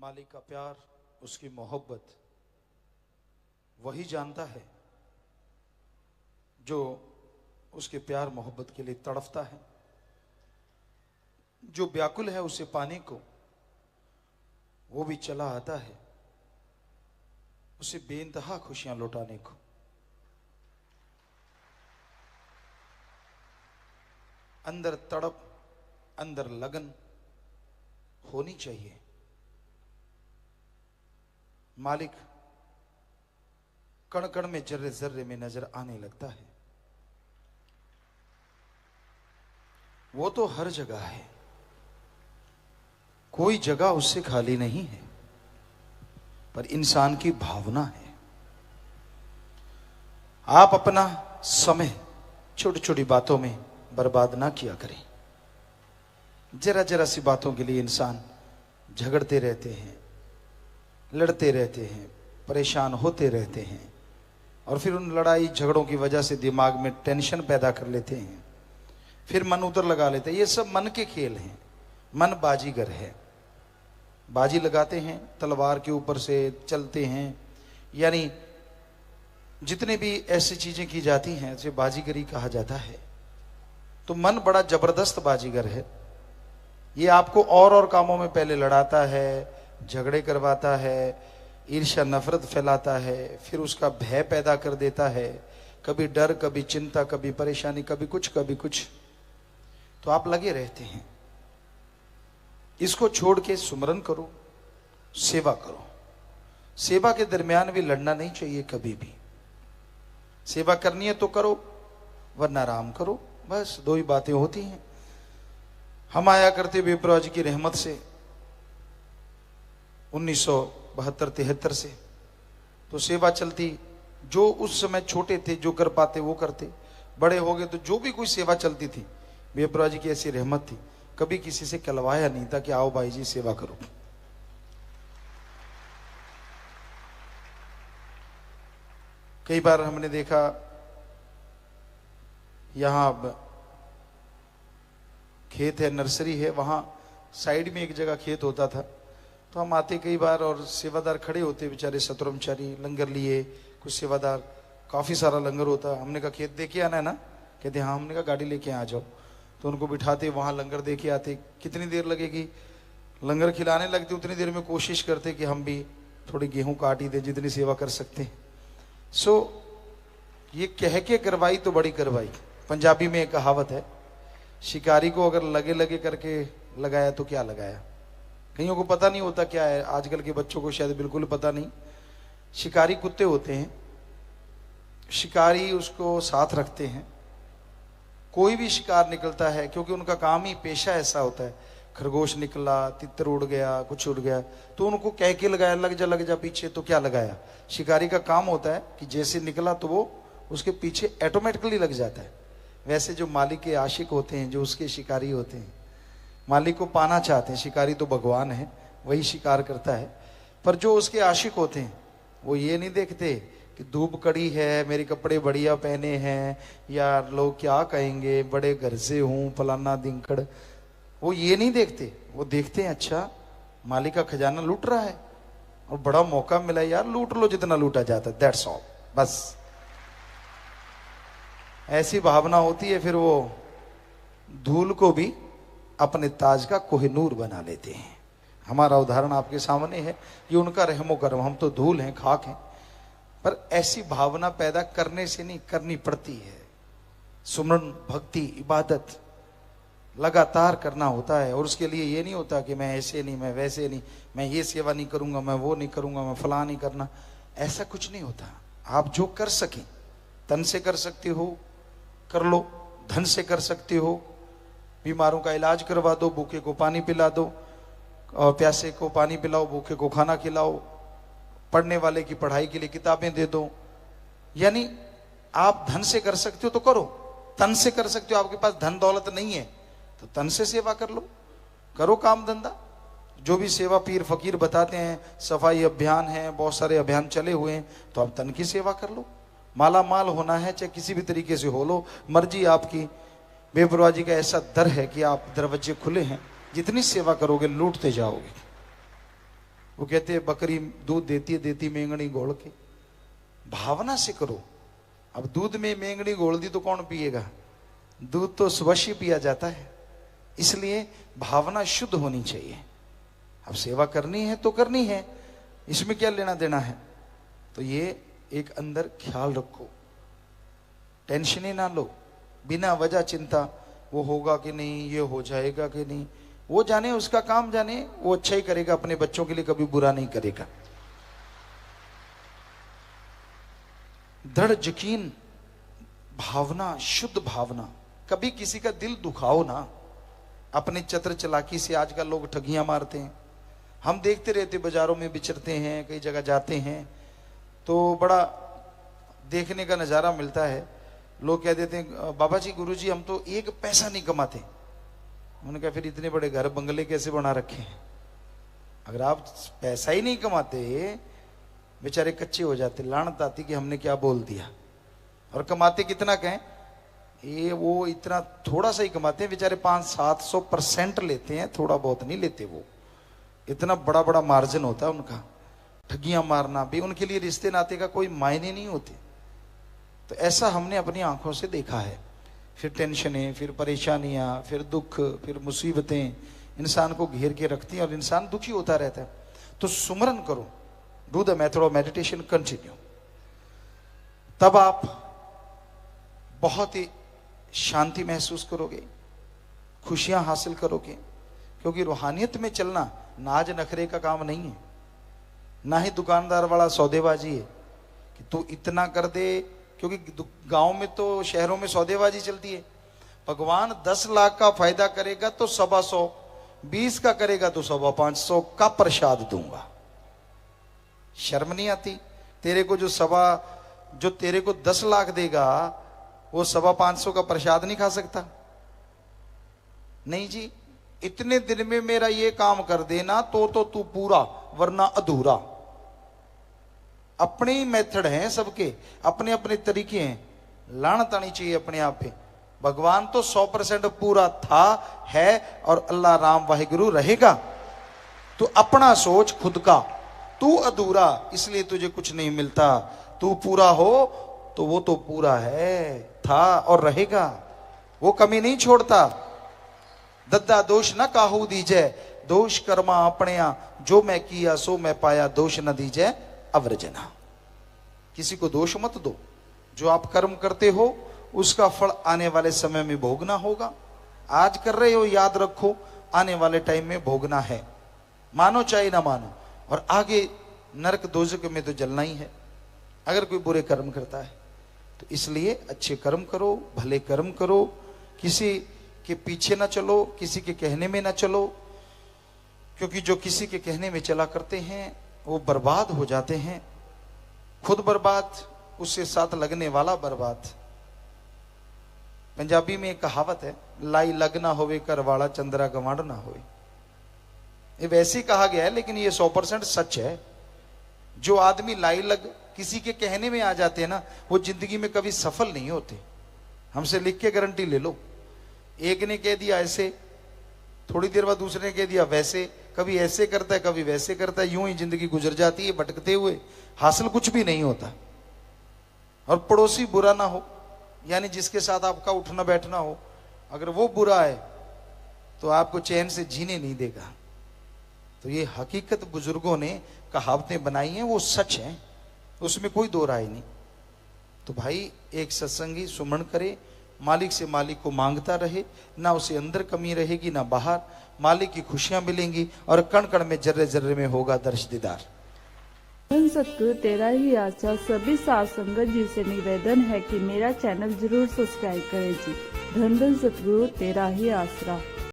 मालिक का प्यार, उसकी मोहब्बत वही जानता है जो उसके प्यार मोहब्बत के लिए तड़फता है, जो व्याकुल है उसे पाने को, वो भी चला आता है उसे बेइंतहा खुशियां लौटाने को। अंदर तड़प, अंदर लगन होनी चाहिए। मालिक कण कण में, जर्रे जर्रे में नजर आने लगता है। वो तो हर जगह है, कोई जगह उससे खाली नहीं है, पर इंसान की भावना है। आप अपना समय छोटी छोटी बातों में बर्बाद ना किया करें। जरा जरा सी बातों के लिए इंसान झगड़ते रहते हैं, लड़ते रहते हैं, परेशान होते रहते हैं, और फिर उन लड़ाई झगड़ों की वजह से दिमाग में टेंशन पैदा कर लेते हैं, फिर मन उधर लगा लेते हैं। ये सब मन के खेल हैं। मन बाजीगर है, बाजी लगाते हैं, तलवार के ऊपर से चलते हैं। यानी जितने भी ऐसी चीजें की जाती हैं उसे बाजीगरी कहा जाता है। तो मन बड़ा जबरदस्त बाजीगर है। ये आपको और कामों में पहले लड़ाता है, झगड़े करवाता है, ईर्ष्या नफरत फैलाता है, फिर उसका भय पैदा कर देता है। कभी डर, कभी चिंता, कभी परेशानी, कभी कुछ कभी कुछ। तो आप लगे रहते हैं। इसको छोड़ के सुमरन करो, सेवा करो। सेवा के दरमियान भी लड़ना नहीं चाहिए कभी भी। सेवा करनी है तो करो, वरना आराम करो। बस दो ही बातें होती हैं। हम आया करते विप्रवा जी की रहमत से 1972-73 से, तो सेवा चलती। जो उस समय छोटे थे, जो कर पाते वो करते, बड़े हो गए तो जो भी कोई सेवा चलती थी, विप्रवा जी की ऐसी रहमत थी, कभी किसी से कहलवाया नहीं था कि आओ भाई जी सेवा करो। कई बार हमने देखा, यहां अब खेत है, नर्सरी है, वहां साइड में एक जगह खेत होता था। तो हम आते कई बार और सेवादार खड़े होते बेचारे, सतरमचारी लंगर लिए, कुछ सेवादार, काफी सारा लंगर होता। हमने कहा खेत देके आना है ना? कहते हाँ। हमने कहा गाड़ी लेके आ जाओ। तो उनको बिठाते, वहां लंगर देके आते। कितनी देर लगेगी, लंगर खिलाने लगते, उतनी देर में कोशिश करते कि हम भी थोड़ी गेहूं काट ही दे, जितनी सेवा कर सकते। सो ये कह के करवाई तो बड़ी करवाई। पंजाबी में एक कहावत है, शिकारी को अगर लगे लगे करके लगाया तो क्या लगाया। कईयों को पता नहीं होता क्या है, आजकल के बच्चों को शायद बिल्कुल पता नहीं। शिकारी कुत्ते होते हैं, शिकारी उसको साथ रखते हैं। कोई भी शिकार निकलता है, क्योंकि उनका काम ही, पेशा ऐसा होता है। खरगोश निकला, तितर उड़ गया, कुछ उड़ गया, तो उनको कह के लगाया, लग जा पीछे, तो क्या लगाया। शिकारी का काम होता है कि जैसे निकला तो वो उसके पीछे ऑटोमेटिकली लग जाता है। वैसे जो मालिक के आशिक होते हैं, जो उसके शिकारी होते हैं, मालिक को पाना चाहते हैं। शिकारी तो भगवान है, वही शिकार करता है। पर जो उसके आशिक होते हैं वो ये नहीं देखते कि धूप कड़ी है, मेरे कपड़े बढ़िया पहने हैं, या लोग क्या कहेंगे, बड़े घर से हूं, फलाना दिनकड़। वो ये नहीं देखते। वो देखते हैं अच्छा मालिक का खजाना लूट रहा है और बड़ा मौका मिला यार, लूट लो जितना लूटा जाता है, दैट्स ऑल। बस ऐसी भावना होती है। फिर वो धूल को भी अपने ताज का कोहिनूर बना लेते हैं। हमारा उदाहरण आपके सामने है, ये उनका रहमो करम। हम तो धूल हैं, खाक हैं। पर ऐसी भावना पैदा करने से नहीं, करनी पड़ती है। सुमरन, भक्ति, इबादत लगातार करना होता है। और उसके लिए ये नहीं होता कि मैं ऐसे नहीं, मैं वैसे नहीं, मैं ये सेवा नहीं करूंगा, मैं वो नहीं करूंगा, मैं फलां नहीं करना। ऐसा कुछ नहीं होता। आप जो कर सकें, तन से कर सकते हो कर लो, धन से कर सकते हो, बीमारों का इलाज करवा दो, भूखे को पानी पिला दो, और प्यासे को पानी पिलाओ, भूखे को खाना खिलाओ, पढ़ने वाले की पढ़ाई के लिए किताबें दे दो। यानी आप धन से कर सकते हो तो करो, तन से कर सकते हो। आपके पास धन दौलत नहीं है तो तन से सेवा कर लो, करो काम धंधा। जो भी सेवा पीर फकीर बताते हैं, सफाई अभियान है, बहुत सारे अभियान चले हुए हैं, तो आप तन की सेवा कर लो। माला माल होना है, चाहे किसी भी तरीके से हो लो, मर्जी आपकी। बेपरवाह जी का ऐसा दर है कि आप दरवाजे खुले हैं, जितनी सेवा करोगे लूटते जाओगे। वो कहते हैं बकरी दूध देती मेंगनी घोल के। भावना से करो। अब दूध में मेंगनी घोल दी तो कौन पिएगा? दूध तो स्वश ही पिया जाता है। इसलिए भावना शुद्ध होनी चाहिए। अब सेवा करनी है तो करनी है, इसमें क्या लेना देना है। तो ये एक अंदर ख्याल रखो, टेंशन ही ना लो, बिना वजह चिंता, वो होगा कि नहीं, ये हो जाएगा कि नहीं। वो जाने, उसका काम जाने, वो अच्छा ही करेगा, अपने बच्चों के लिए कभी बुरा नहीं करेगा। दृढ़ यकीन, भावना, शुद्ध भावना। कभी किसी का दिल दुखाओ ना। अपने चतुर चालाकी से आजकल लोग ठगियां मारते हैं। हम देखते रहते, बाजारों में विचरते हैं, कई जगह जाते हैं तो बड़ा देखने का नजारा मिलता है। लोग कह देते हैं बाबा जी, गुरु जी, हम तो एक पैसा नहीं कमाते। उन्होंने कहा फिर इतने बड़े घर बंगले कैसे बना रखे हैं? अगर आप पैसा ही नहीं कमाते, बेचारे कच्चे हो जाते, लानत आती कि हमने क्या बोल दिया। और कमाते कितना कहें, ये वो इतना थोड़ा सा ही कमाते हैं बेचारे, 500-700% लेते हैं, थोड़ा बहुत नहीं लेते। वो इतना बड़ा बड़ा मार्जिन होता है उनका। ठगियां मारना भी उनके लिए रिश्ते नाते का कोई मायने नहीं होते। तो ऐसा हमने अपनी आंखों से देखा है। फिर टेंशनें, फिर परेशानियां, फिर दुख, फिर मुसीबतें इंसान को घेर के रखती हैं और इंसान दुखी होता रहता है। तो सुमरन करो, do the method of meditation, continue. तब आप बहुत ही शांति महसूस करोगे, खुशियां हासिल करोगे। क्योंकि रूहानियत में चलना नाज नखरे का काम नहीं है, ना ही दुकानदार वाला सौदेबाजी है कि तू इतना कर दे। क्योंकि गांव में तो, शहरों में सौदेबाजी चलती है। भगवान 10 लाख का फायदा करेगा तो 125, 20 का करेगा तो 525 का प्रसाद दूंगा। शर्म नहीं आती? तेरे को जो तेरे को 10 लाख देगा वो 525 का प्रसाद नहीं खा सकता? नहीं जी, इतने दिन में मेरा ये काम कर देना तो तू पूरा, वरना अधूरा। अपने ही मेथड हैं सबके, अपने अपने तरीके हैं। लानत आनी चाहिए अपने आप पे। भगवान तो 100% पूरा था, है और अल्लाह राम वाहिगुरु रहेगा। तू अपना सोच खुद का, तू अधूरा इसलिए तुझे कुछ नहीं मिलता। तू पूरा हो तो वो तो पूरा है, था और रहेगा। वो कमी नहीं छोड़ता। दद्दा दोष न काहू दीजे, दोष कर्मा अपने जो मैं किया सो मैं पाया, दोष न दीजे अवर्जना। किसी को दोष मत दो। जो आप कर्म करते हो उसका फल आने वाले समय में भोगना होगा। आज कर रहे हो, याद रखो आने वाले टाइम में भोगना है, मानो चाहे ना मानो। और आगे नरक दोजक में तो जलना ही है अगर कोई बुरे कर्म करता है। तो इसलिए अच्छे कर्म करो, भले कर्म करो, किसी के पीछे ना चलो, किसी के कहने में ना चलो। क्योंकि जो किसी के कहने में चला करते हैं वो बर्बाद हो जाते हैं। खुद बर्बाद, उससे साथ लगने वाला बर्बाद। पंजाबी में एक कहावत है, लाई लग ना होवे कर वाला चंद्रा गवांड ना होवे। ये वैसे ही कहा गया है लेकिन ये 100% सच है। जो आदमी लाई लग किसी के कहने में आ जाते हैं ना, वो जिंदगी में कभी सफल नहीं होते। हमसे लिख के गारंटी ले लो। एक ने कह दिया ऐसे, थोड़ी देर बाद दूसरे ने कह दिया वैसे, कभी ऐसे करता है कभी वैसे करता है, यूं ही जिंदगी गुजर जाती है भटकते हुए, हासिल कुछ भी नहीं होता। और पड़ोसी बुरा ना हो, यानी जिसके साथ आपका उठना बैठना हो, अगर वो बुरा है तो आपको चैन से जीने नहीं देगा। तो ये हकीकत बुजुर्गों ने कहावतें बनाई हैं, वो सच है, उसमें कोई दो राय नहीं। तो भाई एक सत्संगी सुमन करे, मालिक से मालिक को मांगता रहे, ना उसे अंदर कमी रहेगी ना बाहर। मालिक की खुशियां मिलेंगी और कण कण में, जर्रे जर्रे में होगा दर्श दीदार। धन सतगुरु तेरा ही आशा। सभी साध संगत जी से निवेदन है कि मेरा चैनल जरूर सब्सक्राइब करें जी। धन धन सतगुरु तेरा ही आसरा।